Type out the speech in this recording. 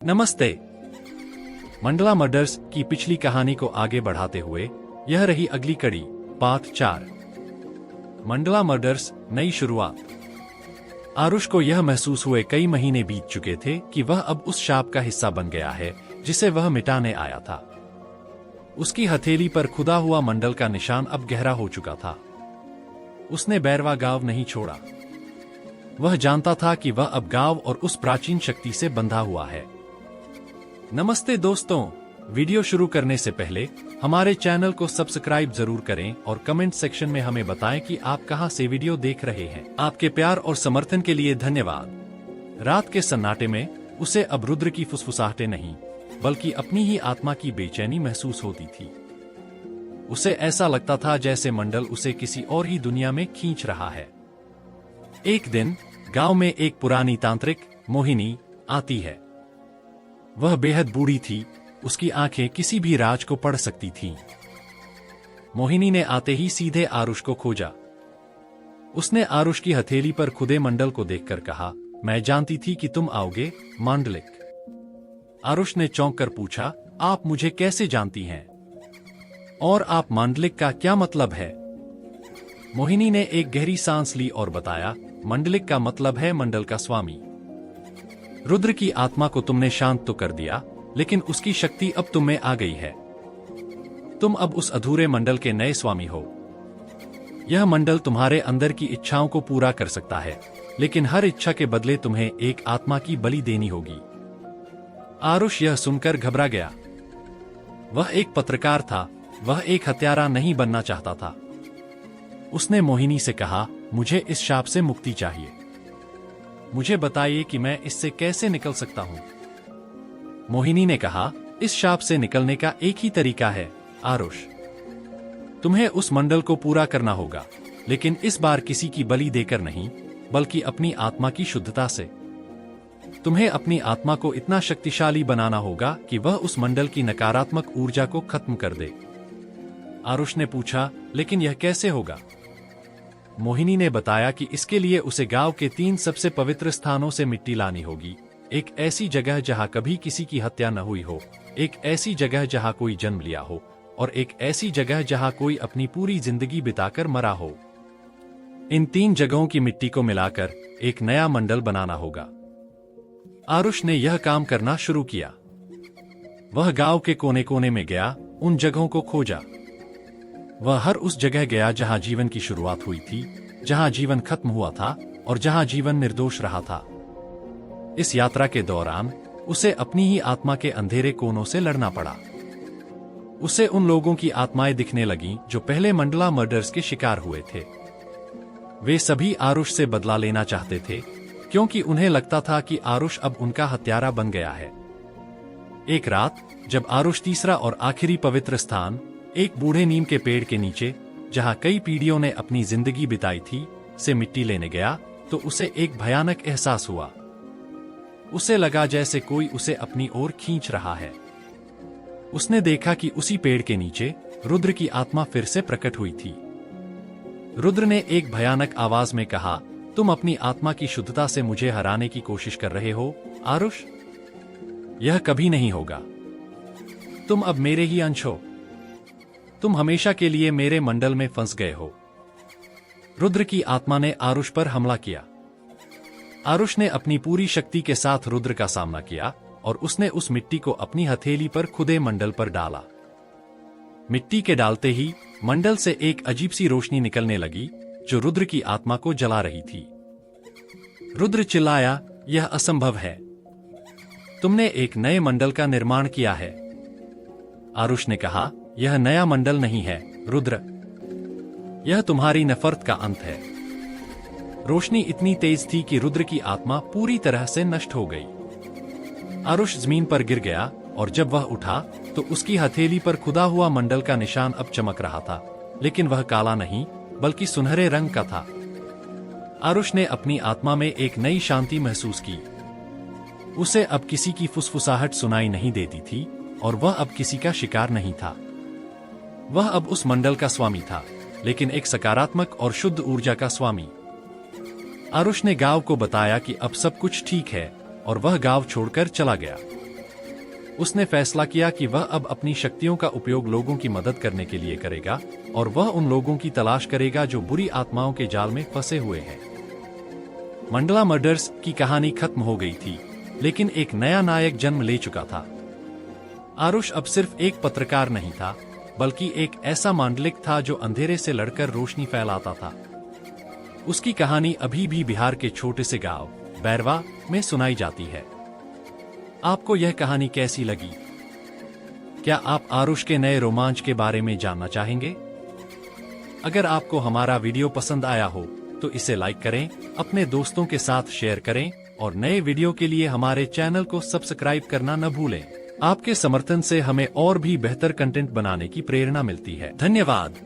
नमस्ते। मंडला मर्डर्स की पिछली कहानी को आगे बढ़ाते हुए यह रही अगली कड़ी, पार्ट 4। मंडला मर्डर्स नई शुरुआत। आरुष को यह महसूस हुए कई महीने बीत चुके थे कि वह अब उस शाप का हिस्सा बन गया है जिसे वह मिटाने आया था। उसकी हथेली पर खुदा हुआ मंडल का निशान अब गहरा हो चुका था। उसने बैरवा गांव नहीं छोड़ा। वह जानता था कि वह अब गांव और उस प्राचीन शक्ति से बंधा हुआ है। नमस्ते दोस्तों, वीडियो शुरू करने से पहले हमारे चैनल को सब्सक्राइब जरूर करें और कमेंट सेक्शन में हमें बताएं कि आप कहां से वीडियो देख रहे हैं। आपके प्यार और समर्थन के लिए धन्यवाद। रात के सन्नाटे में उसे अब रुद्र की फुसफुसाहटें नहीं बल्कि अपनी ही आत्मा की बेचैनी महसूस होती थी। उसे ऐसा लगता था जैसे मंडल उसे किसी और ही दुनिया में खींच रहा है। एक दिन गांव में एक पुरानी तांत्रिक मोहिनी आती है। वह बेहद बूढ़ी थी, उसकी आंखें किसी भी राज को पढ़ सकती थीं। मोहिनी ने आते ही सीधे आरुष को खोजा। उसने आरुष की हथेली पर खुदे मंडल को देखकर कहा, मैं जानती थी कि तुम आओगे मांडलिक। आरुष ने चौंक कर पूछा, आप मुझे कैसे जानती हैं? और आप मांडलिक का क्या मतलब है? मोहिनी ने एक गहरी सांस ली और बताया, मंडलिक का मतलब है मंडल का स्वामी। रुद्र की आत्मा को तुमने शांत तो कर दिया, लेकिन उसकी शक्ति अब तुम में आ गई है। तुम अब उस अधूरे मंडल के नए स्वामी हो। यह मंडल तुम्हारे अंदर की इच्छाओं को पूरा कर सकता है, लेकिन हर इच्छा के बदले तुम्हें एक आत्मा की बलि देनी होगी। आरुष यह सुनकर घबरा गया। वह एक पत्रकार था, वह एक हत्यारा नहीं बनना चाहता था। उसने मोहिनी से कहा, मुझे इस शाप से मुक्ति चाहिए। मुझे बताइए कि मैं इससे कैसे निकल सकता हूं। मोहिनी ने कहा, इस शाप से निकलने का एक ही तरीका है आरुष। तुम्हें उस मंडल को पूरा करना होगा, लेकिन इस बार किसी की बलि देकर नहीं, बल्कि अपनी आत्मा की शुद्धता से। तुम्हें अपनी आत्मा को इतना शक्तिशाली बनाना होगा कि वह उस मंडल की नकारात्मक ऊर्जा को खत्म कर दे। आरुष ने पूछा, लेकिन यह कैसे होगा? मोहिनी ने बताया कि इसके लिए उसे गांव के 3 सबसे पवित्र स्थानों से मिट्टी लानी होगी। एक ऐसी जगह जहां कभी किसी की हत्या न हुई हो, एक ऐसी जगह जहां कोई जन्म लिया हो, और एक ऐसी जगह जहां कोई अपनी पूरी जिंदगी बिताकर मरा हो। इन 3 जगहों की मिट्टी को मिलाकर एक नया मंडल बनाना होगा। आरुष ने यह काम करना शुरू किया। वह गांव के कोने कोने में गया, उन जगहों को खोजा। वह हर उस जगह गया जहां जीवन की शुरुआत हुई थी, जहां जीवन खत्म हुआ था और जहां जीवन निर्दोष रहा था। इस यात्रा के दौरान उसे अपनी ही आत्मा के अंधेरे कोनों से लड़ना पड़ा। उसे उन लोगों की आत्माएं दिखने लगीं जो पहले मंडला मर्डर्स के शिकार हुए थे। वे सभी आरुष से बदला लेना चाहते थे, क्योंकि उन्हें लगता था कि आरुष अब उनका हत्यारा बन गया है। एक रात जब आरुष तीसरा और आखिरी पवित्र स्थान, एक बूढ़े नीम के पेड़ के नीचे, जहां कई पीढ़ियों ने अपनी जिंदगी बिताई थी, से मिट्टी लेने गया, तो उसे एक भयानक एहसास हुआ। उसे लगा जैसे कोई उसे अपनी ओर खींच रहा है। उसने देखा कि उसी पेड़ के नीचे रुद्र की आत्मा फिर से प्रकट हुई थी। रुद्र ने एक भयानक आवाज में कहा, तुम अपनी आत्मा की शुद्धता से मुझे हराने की कोशिश कर रहे हो आरुष? यह कभी नहीं होगा। तुम अब मेरे ही अंश हो। तुम हमेशा के लिए मेरे मंडल में फंस गए हो। रुद्र की आत्मा ने आरुष पर हमला किया। आरुष ने अपनी पूरी शक्ति के साथ रुद्र का सामना किया और उसने उस मिट्टी को अपनी हथेली पर खुदे मंडल पर डाला। मिट्टी के डालते ही मंडल से एक अजीब सी रोशनी निकलने लगी जो रुद्र की आत्मा को जला रही थी। रुद्र चिल्लाया, यह असंभव है। तुमने एक नए मंडल का निर्माण किया है। आरुष ने कहा, यह नया मंडल नहीं है रुद्र, यह तुम्हारी नफरत का अंत है। रोशनी इतनी तेज थी कि रुद्र की आत्मा पूरी तरह से नष्ट हो गई। आरुष जमीन पर गिर गया और जब वह उठा तो उसकी हथेली पर खुदा हुआ मंडल का निशान अब चमक रहा था, लेकिन वह काला नहीं बल्कि सुनहरे रंग का था। आरुष ने अपनी आत्मा में एक नई शांति महसूस की। उसे अब किसी की फुसफुसाहट सुनाई नहीं देती थी और वह अब किसी का शिकार नहीं था। वह अब उस मंडल का स्वामी था, लेकिन एक सकारात्मक और शुद्ध ऊर्जा का स्वामी। आरुष ने गांव को बताया कि अब सब कुछ ठीक है और वह गांव छोड़कर चला गया। उसने फैसला किया कि वह अब अपनी शक्तियों का उपयोग लोगों की मदद करने के लिए करेगा और वह उन लोगों की तलाश करेगा जो बुरी आत्माओं के जाल में फंसे हुए हैं। मंडला मर्डर्स की कहानी खत्म हो गई थी, लेकिन एक नया नायक जन्म ले चुका था। आरुष अब सिर्फ एक पत्रकार नहीं था, बल्कि एक ऐसा मांडलिक था जो अंधेरे से लड़कर रोशनी फैलाता था। उसकी कहानी अभी भी बिहार के छोटे से गांव बैरवा में सुनाई जाती है। आपको यह कहानी कैसी लगी? क्या आप आरुष के नए रोमांच के बारे में जानना चाहेंगे? अगर आपको हमारा वीडियो पसंद आया हो तो इसे लाइक करें, अपने दोस्तों के साथ शेयर करें और नए वीडियो के लिए हमारे चैनल को सब्सक्राइब करना न भूलें। आपके समर्थन से हमें और भी बेहतर कंटेंट बनाने की प्रेरणा मिलती है। धन्यवाद।